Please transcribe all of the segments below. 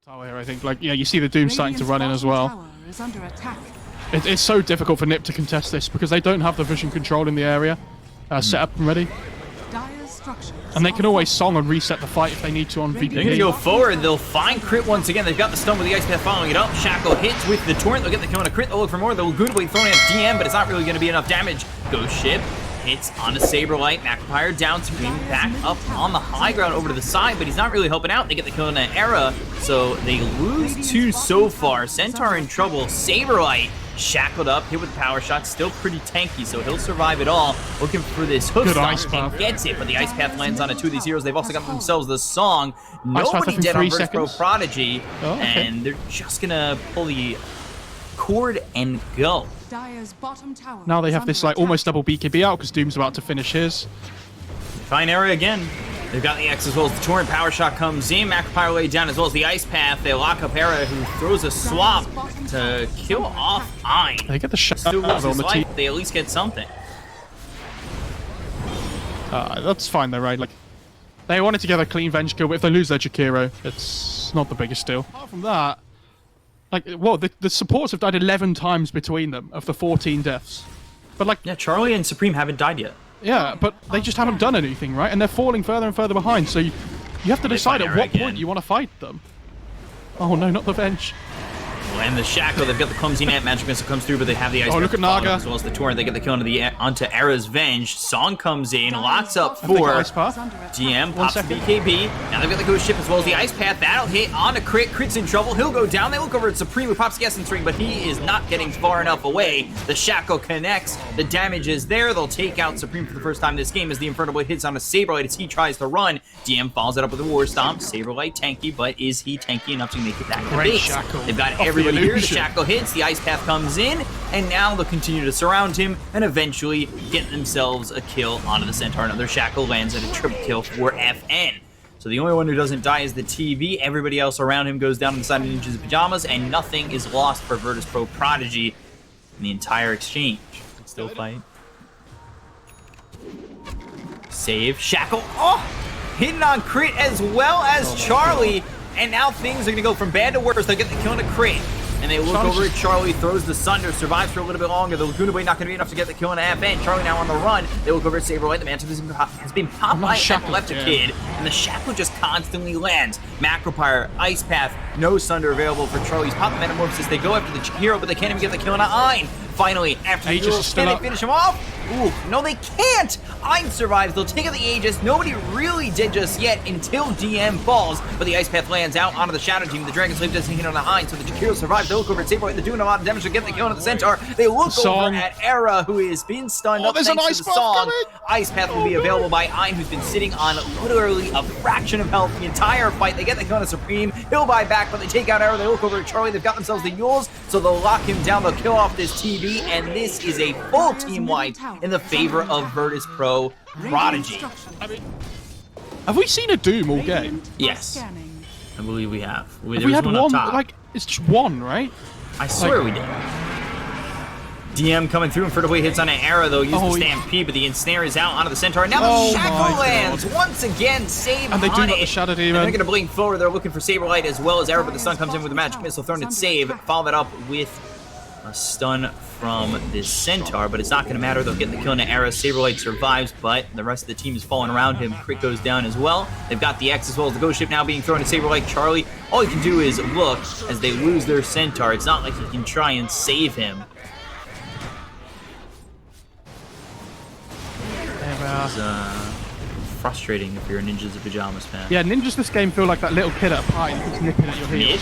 Tower here, I think. Like, yeah, you see the Doom starting to run in as well. It's so difficult for NIP to contest this because they don't have the vision control in the area set up and ready. And they can always song and reset the fight if they need to on VPP. They're going to go forward. They'll find crit once again. They've got the stun with the Ice Path following it up. Shackle hits with the Torrent. They'll get the kill on a crit. They'll look for more. They'll Goodway throwing at DM, but it's not really going to be enough damage. Ghost Ship hits on a Saberlight. McIntyre down, Supreme back up on the high ground over to the side, but he's not really helping out. They get the kill on an Era, so they lose two so far. Centaur in trouble. Saberlight shackled up, hit with the power shot, still pretty tanky, so he'll survive it all. Looking for this hook stomp and gets it, but the Ice Path lands on two of these heroes. They've also got themselves the song. Nobody dead on Versus Pro Prodigy, and they're just gonna pull the cord and go. Now they have this like almost double BKB out because Doom's about to finish his. Fine Era again. They've got the X as well as the Torrent. Power shot comes in. McIntyre laid down as well as the Ice Path. They lock up Era, who throws a swap to kill off Ein. They get the shot Still on the team. They at least get something. That's fine though, right? Like, they wanted to get a clean Venge kill, but if they lose their Jakiro, it's not the biggest deal. Apart from that, like, well, the supports have died 11 times between them of the 14 deaths. But like, yeah, Charlie and Supreme haven't died yet. Yeah, but they just haven't done anything, right? And they're falling further and further behind, so you have to decide at what point you want to fight them. Oh no, not the Venge. And the Shackle, they've got the clumsy net. Magic Missile comes through, but they have the Ice. Oh, look at Naga. As well as the Torrent, they get the kill onto Era's Venge. Song comes in, locks up for GM, pops the BKB. Now they've got the Ghost Ship as well as the Ice Path. That'll hit on a crit. Crit's in trouble. He'll go down. They look over at Supreme, who pops the Essence Ring, but he is not getting far enough away. The Shackle connects. The damage is there. They'll take out Supreme for the first time this game as the Infernal Blade hits on a Saberlight as he tries to run. GM follows it up with a War Stomp. Saberlight tanky, but is he tanky enough to make it back to base? They've got everybody here. The Shackle hits, the Ice Path comes in, and now they'll continue to surround him and eventually get themselves a kill onto the Centaur. Another Shackle lands at a triple kill for FN. So the only one who doesn't die is the TV. Everybody else around him goes down inside of Ninjas Pajamas, and nothing is lost for Virtus Pro Prodigy in the entire exchange. Still fight. Save. Shackle. Oh! Hitting on crit as well as Charlie. And now things are going to go from bad to worse. They'll get the kill on a crit. And they look over at Charlie, throws the Sunder, survives for a little bit longer. The Laguna Blade not going to be enough to get the kill on FN. Charlie now on the run. They look over at Saberlight. The Mantle has been popped by Epileptic Kid. And the Shackle just constantly lands. Macropyre, Ice Path, no Sunder available for Charlie's pop Metamorphosis. They go after the hero, but they can't even get the kill on Ein. Finally, after the duel, can they finish him off? Ooh, no they can't! Ein survives, they'll take out the Aegis. Nobody really did just yet until DM falls, but the Ice Path lands out onto the Shadow Team. The Dragon Slave doesn't hit on the Ein, so the Jakiro survives. They look over at Saberlight, they're doing a lot of damage to get the kill on the Centaur. They look over at Era, who has been stunned up thanks to the song. Ice Path will be available by Ein, who's been sitting on literally a fraction of health the entire fight. They get the kill on a Supreme, he'll buy back, but they take out Era. They look over at Charlie, they've got themselves the Yules, so they'll lock him down, they'll kill off this TV, and this is a full team wipe in the favor of Virtus Pro Prodigy. I mean, have we seen a Doom all game? Yes, I believe we have. We had one, like, it's just one, right? I swear we did. DM coming through, Infernal Blade hits on an Era, though, use the Stampede, but the Ensnare is out onto the Centaur. Now the Shackle lands once again, save on it. And they do got the Shadow Demon. They're going to blink forward, they're looking for Saberlight as well as Era, but the stun comes in with a Magic Missile thrown at save. Follow that up with a stun from this Centaur, but it's not going to matter. They'll get the kill on the Era. Saberlight survives, but the rest of the team is falling around him. Crit goes down as well. They've got the X as well as the Ghost Ship now being thrown at Saberlight. Charlie, all he can do is look as they lose their Centaur. It's not like he can try and save him. It's frustrating if you're a Ninjas of Pajamas fan. Yeah, Ninjas this game feel like that little kid at a party who's nipping at your heels.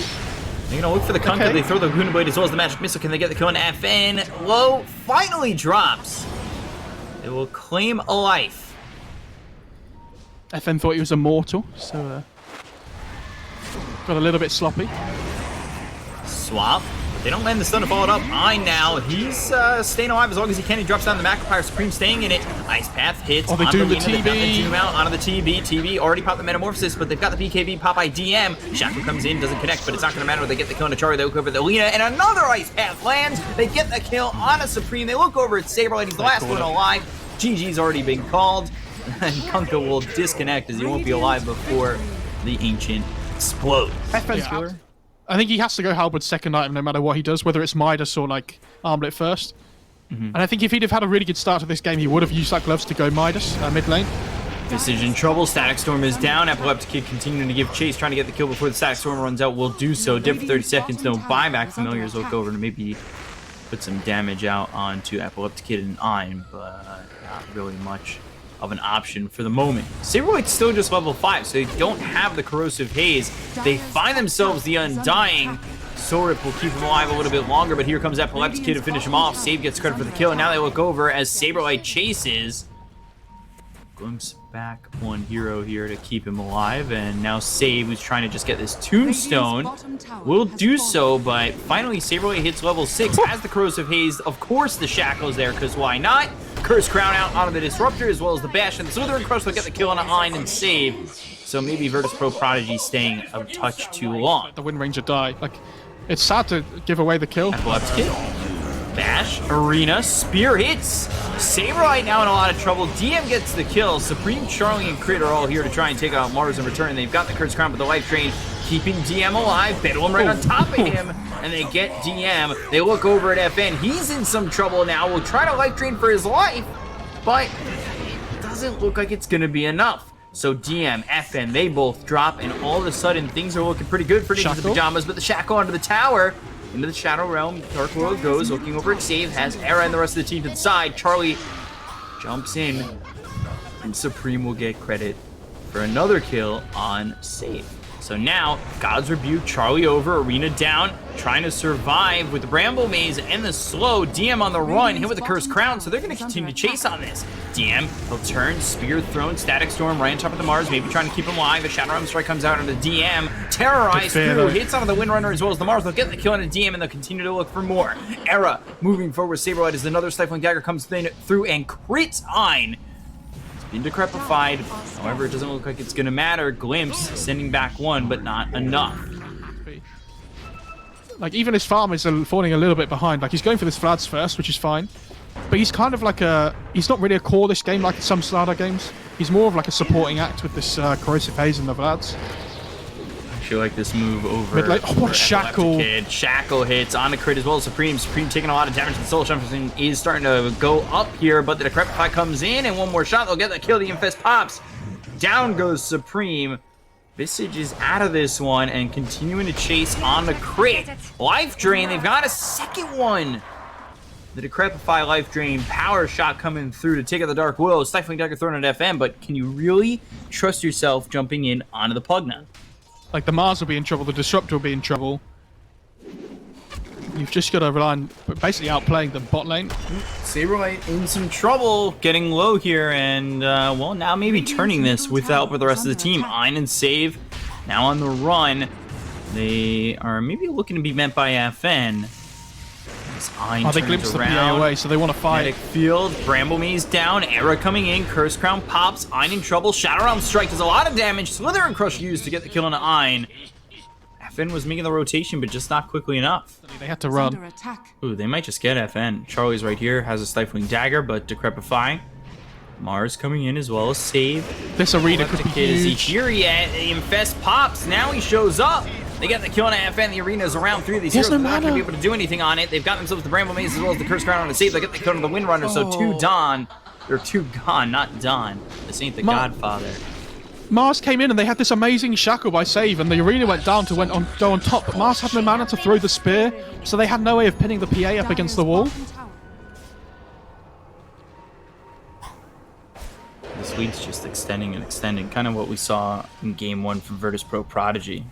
They're going to look for the Kunkka. They throw the Laguna Blade as well as the Magic Missile. Can they get the kill on FN? Low finally drops. They will claim a life. FN thought he was immortal, so got a little bit sloppy. Swap. They don't land the stun to follow it up. Ein now, he's staying alive as long as he can. He drops down the Macropyre, Supreme staying in it. Ice Path hits. Oh, they do the TB. They zoom out onto the TB. TB already popped the Metamorphosis, but they've got the BKB pop by DM. Shackle comes in, doesn't connect, but it's not going to matter. They get the kill on Charlie. They look over at the Lina, and another Ice Path lands. They get the kill on a Supreme. They look over at Saberlight. He's the last one alive. GG's already been called. And Kunkka will disconnect as he won't be alive before the Ancient explodes. FN's I think he has to go Halberd second item no matter what he does, whether it's Midas or like Armlet first. And I think if he'd have had a really good start to this game, he would have used that gloves to go Midas mid lane. Visage in trouble. Static Storm is down. Epileptic Kid continuing to give chase, trying to get the kill before the Static Storm runs out. Will do so. Dip for 30 seconds. No buyback. Familiars look over to maybe put some damage out onto Epileptic Kid and Ein, but not really much of an option for the moment. Saberlight's still just level 5, so they don't have the Corrosive Haze. They find themselves the Undying. Sorip will keep him alive a little bit longer, but here comes Epileptic Kid to finish him off. Save gets credit for the kill, and now they look over as Saberlight chases. Glimpse back one hero here to keep him alive, and now Save, who's trying to just get this tombstone, will do so, but finally Saberlight hits level 6, has the Corrosive Haze, of course the Shackle's there, because why not? Curse Crown out onto the Disruptor, as well as the Bash, and the Slithering Crush will get the kill on Ein and Save, so maybe Virtus Pro Prodigy staying a touch too long. The Wind Ranger die. Like, it's sad to give away the kill. Epileptic Kid. Bash, Arena, Spear hits. Saberlight now in a lot of trouble. DM gets the kill. Supreme, Charlie, and Crit are all here to try and take out Mars in return. They've got the Curse Crown, but the Life Drain keeping DM alive. Bedlam right on top of him, and they get DM. They look over at FN. He's in some trouble now. Will try to Life Drain for his life, but it doesn't look like it's going to be enough. So DM, FN, they both drop, and all of a sudden, things are looking pretty good for Ninjas and Pajamas, but the Shackle onto the tower. Into the Shadow Realm, Dark World goes, looking over at Save, has Era and the rest of the team to the side. Charlie jumps in, and Supreme will get credit for another kill on Save. So now, God's Rebuke, Charlie over, Arena down, trying to survive with the Bramble Maze and the slow. DM on the run, hit with the Cursed Crown, so they're going to continue to chase on this. DM, he'll turn, Spear thrown, Static Storm right on top of the Mars, maybe trying to keep him alive. A Shadow Realm Strike comes out on the DM, terrorized through, hits onto the Windrunner as well as the Mars. They'll get the kill on the DM, and they'll continue to look for more. Era moving forward, Saberlight as another Stifling Dagger comes through and crits Ein. Been decrepified, however, it doesn't look like it's gonna matter. Glimpse sending back one, but not enough. Like, even his farm is falling a little bit behind. Like, he's going for this Vlads first, which is fine. But he's kind of like he's not really a core this game like some Slardar games. He's more of like a supporting act with this Corrosive Haze and the Vlads. I like this move over. Mid-lane. Oh, what a Shackle. Kid. Shackle hits on the crit as well as Supreme. Supreme taking a lot of damage. The Soul Jefferson is starting to go up here, but the Decrepify comes in, and one more shot. They'll get the kill. The Infest pops. Down goes Supreme. Visage is out of this one and continuing to chase on the crit. Life Drain. They've got a second one. The Decrepify Life Drain. Power shot coming through to take out the Dark Willow. Stifling Dagger thrown at FM, but can you really trust yourself jumping in onto the Pugna? Like, the Mars will be in trouble, the Disruptor will be in trouble. You've just got to rely on basically outplaying the bot lane. Saberlight in some trouble, getting low here, and, well, now maybe turning this with the help of the rest of the team. Ein and Save, now on the run. They are maybe looking to be met by FN. Oh, they glimpsed the PA away, so they want to fight. Medic Field, Bramble Maze down, Era coming in, Curse Crown pops, Ein in trouble, Shadow Realm Strike does a lot of damage, Slithering Crush used to get the kill on Ein. FN was making the rotation, but just not quickly enough. They had to run. Ooh, they might just get FN. Charlie's right here, has a Stifling Dagger, but Decrepifying. Mars coming in as well as Save. This arena could be huge. Is he here yet? The Infest pops, now he shows up. They get the kill on FN. The arena is around 3 of these heroes. They're not going to be able to do anything on it. They've got themselves the Bramble Maze as well as the Curse Crown on the Save. They get the kill on the Windrunner, so two gone, not done. This ain't the Godfather. Mars came in and they had this amazing Shackle by Save, and the arena went down to go on top, but Mars had no mana to throw the spear, so they had no way of pinning the PA up against the wall. This lead's just extending and extending, kind of what we saw in Game 1 from Virtus Pro Prodigy.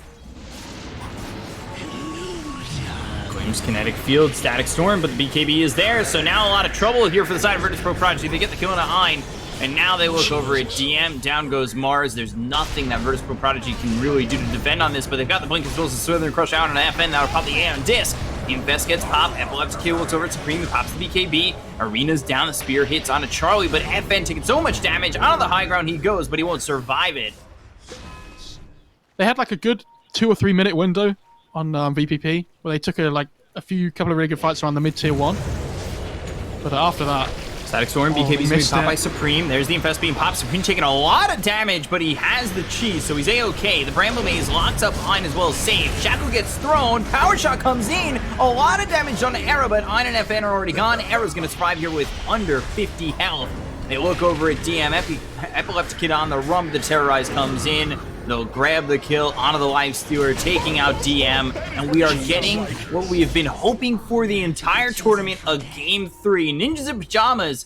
Claims Kinetic Field, Static Storm, but the BKB is there, so now a lot of trouble here for the side of Virtus Pro Prodigy. They get the kill on Ein, and now they look over at DM. Down goes Mars. There's nothing that Virtus Pro Prodigy can really do to defend on this, but they've got the Blink as well as the Slithering Crush out on an FN. That'll pop the A on Disc. The Infest gets popped. Epileptic Kid looks over at Supreme. He pops the BKB. Arena's down. The Spear hits onto Charlie, but FN taking so much damage. Out of the high ground he goes, but he won't survive it. They had like a good 2 or 3 minute window on VPP where they took a couple of really good fights around the mid-tier 1. But after that, Static Storm, BKB's being popped by Supreme. There's the Infest being popped. Supreme taking a lot of damage, but he has the cheese, so he's A-okay. The Bramble Maze locks up Ein as well as Save. Shackle gets thrown. Power Shot comes in. A lot of damage on Era, but Ein and FN are already gone. Era's going to survive here with under 50 health. They look over at DM. Epileptic Kid on the run. The Terrorize comes in. They'll grab the kill onto the Lifestealer, taking out DM, and we are getting what we have been hoping for the entire tournament, a Game 3. Ninjas in Pajamas,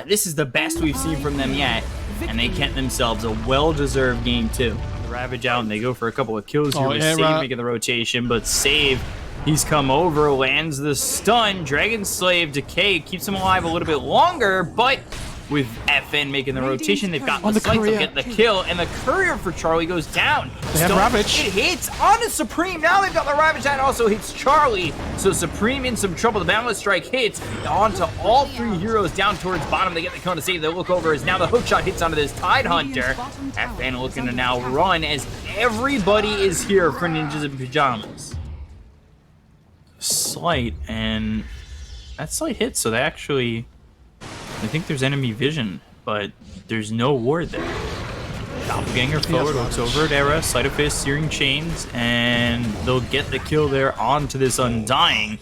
this is the best we've seen from them yet, and they get themselves a well-deserved Game 2. The Ravage out, and they go for a couple of kills here with Save making the rotation, but Save, he's come over, lands the stun. Dragon Slave Decay keeps him alive a little bit longer, but with FN making the rotation, they've got the Slice, they'll get the kill, and the Courier for Charlie goes down. They have Ravage. It hits onto Supreme. Now they've got the Ravage that also hits Charlie. So Supreme in some trouble. The Boundless Strike hits onto all three heroes down towards bottom. They get the kill to save. They look over as now the hook shot hits onto this Tide Hunter. FN looking to now run as everybody is here for Ninjas in Pajamas. Slight, and that Slight hits, so they actually... I think there's enemy vision, but there's no ward there. Doppelganger forward, looks over at Era, Sleight of Fist, Searing Chains, and they'll get the kill there onto this Undying.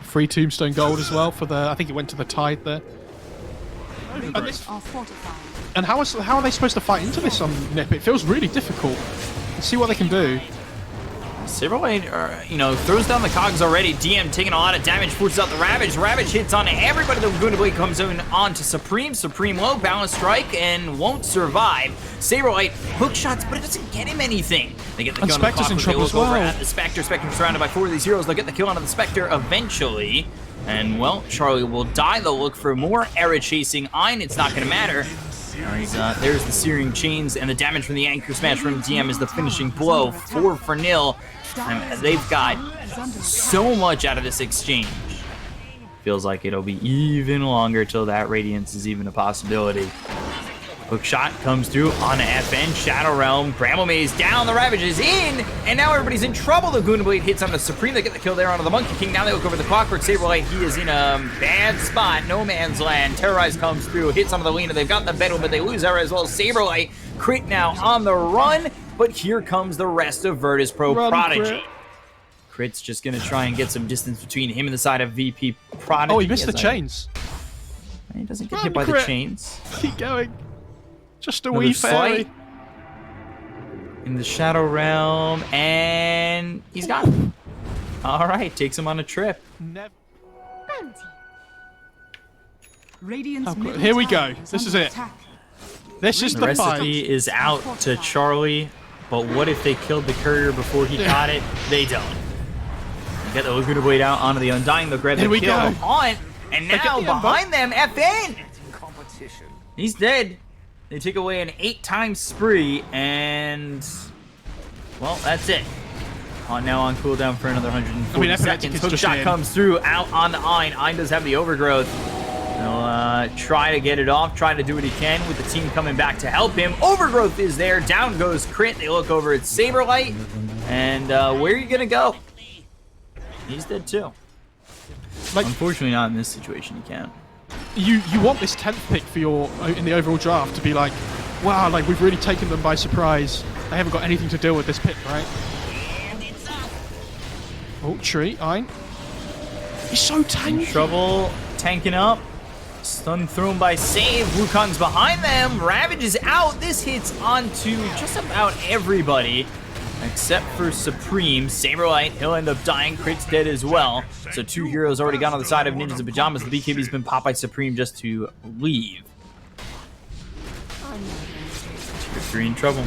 Free Tombstone Gold as well for the... I think it went to the Tide there. And how are they supposed to fight into this on Nip? It feels really difficult. Let's see what they can do. Silverlight, throws down the cogs already. DM taking a lot of damage, forces out the Ravage. Ravage hits on everybody. The Laguna Blade comes in onto Supreme. Supreme low, Balance Strike, and won't survive. Saberlight hook shots, but it doesn't get him anything. They get the kill on the clock, in trouble as well. Over at the Spectre. Spectre surrounded by 4 of these heroes. They'll get the kill onto the Spectre eventually. And, well, Charlie will die. They'll look for more Era chasing Ein. It's not going to matter. There's the Searing Chains, and the damage from the Anchor Smash from DM is the finishing blow. 4-0. And they've got so much out of this exchange. Feels like it'll be even longer till that Radiance is even a possibility. Hook shot comes through on FN, Shadow Realm, Bramble Maze down, the Ravage is in, and now everybody's in trouble. The Laguna Blade hits on the Supreme, they get the kill there onto the Monkey King. Now they look over the Clockwork Saberlight, he is in a bad spot, no man's land. Terrorize comes through, hits onto the Lena, they've got the Bedouin, but they lose Era as well. Saberlight, Crit now on the run, but here comes the rest of Virtus Pro Prodigy. Crit's just gonna try and get some distance between him and the side of VP Prodigy. Oh, he missed the chains. He doesn't get hit by the chains. Keep going. Just a wee fairy. In the Shadow Realm, and he's got him. All right, takes him on a trip. Here we go. This is it. This is the fight. Recipe is out to Charlie, but what if they killed the Courier before he got it? They don't. Get the Laguna Blade out onto the Undying. They'll grab the kill on, and now behind them, FN. He's dead. They take away an 8-time spree, and, well, that's it. Now on cooldown for another 140 seconds. Hook shot comes through, out on the Ein. Ein does have the overgrowth. He'll try to get it off, try to do what he can with the team coming back to help him. Overgrowth is there. Down goes Crit. They look over at Saberlight, and where are you going to go? He's dead, too. Unfortunately, not in this situation, you can't. You want this 10th pick for in the overall draft to be like, wow, like we've really taken them by surprise. They haven't got anything to deal with this pick, right? Oh, tree, Ein. He's so tanky. In trouble, tanking up. Stun thrown by Save. Wukong's behind them. Ravage is out. This hits onto just about everybody except for Supreme. Saberlight, he'll end up dying. Crit's dead as well. So 2 heroes already gone on the side of Ninjas in Pajamas. The BKB's been popped by Supreme just to leave. Tier 3 in trouble.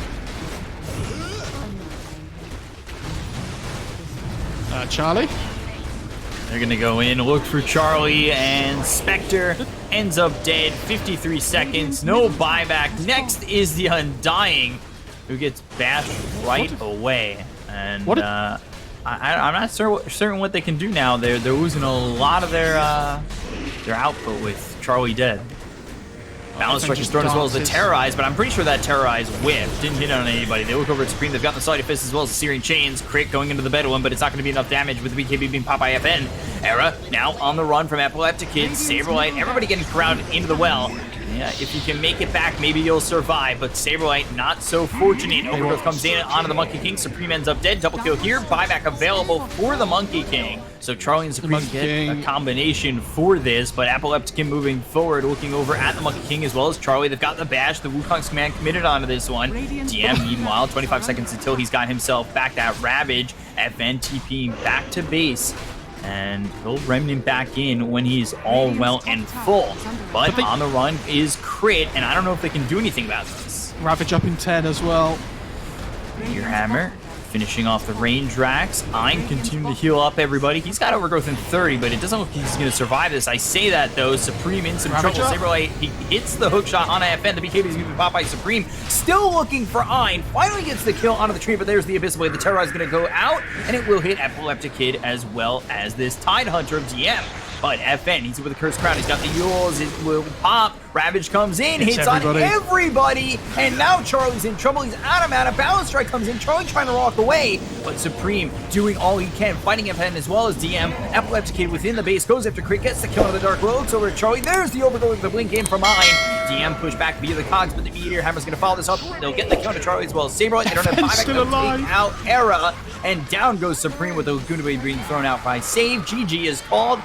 Charlie? They're going to go in, look for Charlie, and Spectre ends up dead. 53 seconds, no buyback. Next is the Undying, who gets bashed right away. And I'm not certain what they can do now. They're losing a lot of their output with Charlie dead. Balance Strike is thrown as well as the Terrorize, but I'm pretty sure that Terrorize whiffed. Didn't hit on anybody. They look over at Supreme. They've got the Sliding Fist as well as the Searing Chains. Crit going into the Bedouin, but it's not going to be enough damage with the BKB being popped by FN. Era now on the run from Epileptic Kid, Saberlight, everybody getting crowded into the well. Yeah, if you can make it back, maybe you'll survive, but Saberlight not so fortunate. Overgrowth comes in onto the Monkey King. Supreme ends up dead. Double kill here. Buyback available for the Monkey King. So Charlie and Supreme get a combination for this, but Epileptic moving forward, looking over at the Monkey King as well as Charlie. They've got the bash. The Wukong's command committed onto this one. DM, meanwhile, 25 seconds until he's got himself back that Ravage. FN TPing back to base. And he'll Remnant back in when he's all well and full. But on the run is Crit, and I don't know if they can do anything about this. Ravage up in 10 as well. Your Hammer finishing off the range racks. I'm continuing to heal up everybody. He's got Overgrowth in 30, but it doesn't look like he's going to survive this. I say that, though. Supreme in some trouble. Saberlight, he hits the hook shot on FN. The BKB is going to be popped by Supreme. Still looking for Ein. Finally gets the kill onto the tree, but there's the Abyss Blade. The Terror is going to go out, and it will hit Epileptic Kid as well as this Tide Hunter of DM. But FN, he's with the Cursed Crown. He's got the Yules. It will pop. Ravage comes in, hits on everybody. And now Charlie's in trouble. He's out of mana. Balance Strike comes in. Charlie trying to walk away. But Supreme doing all he can, fighting FN as well as DM. Epileptic Kid within the base, goes after Crit, gets the kill on the Dark Looks over at Charlie. There's the Overgrowth with the blink in from Ein. DM push back via the cogs, but the Meteor Hammer's going to follow this up. They'll get the kill to Charlie as well as Saberlight. They don't have buyback. They'll take out Era. And down goes Supreme with the Laguna Blade being thrown out by Save. GG is called.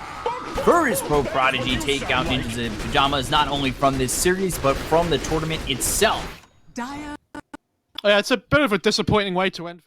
First Pro Prodigy take out Ninjas in Pajamas, not only from this series, but from the tournament itself. Yeah, it's a bit of a disappointing way to end.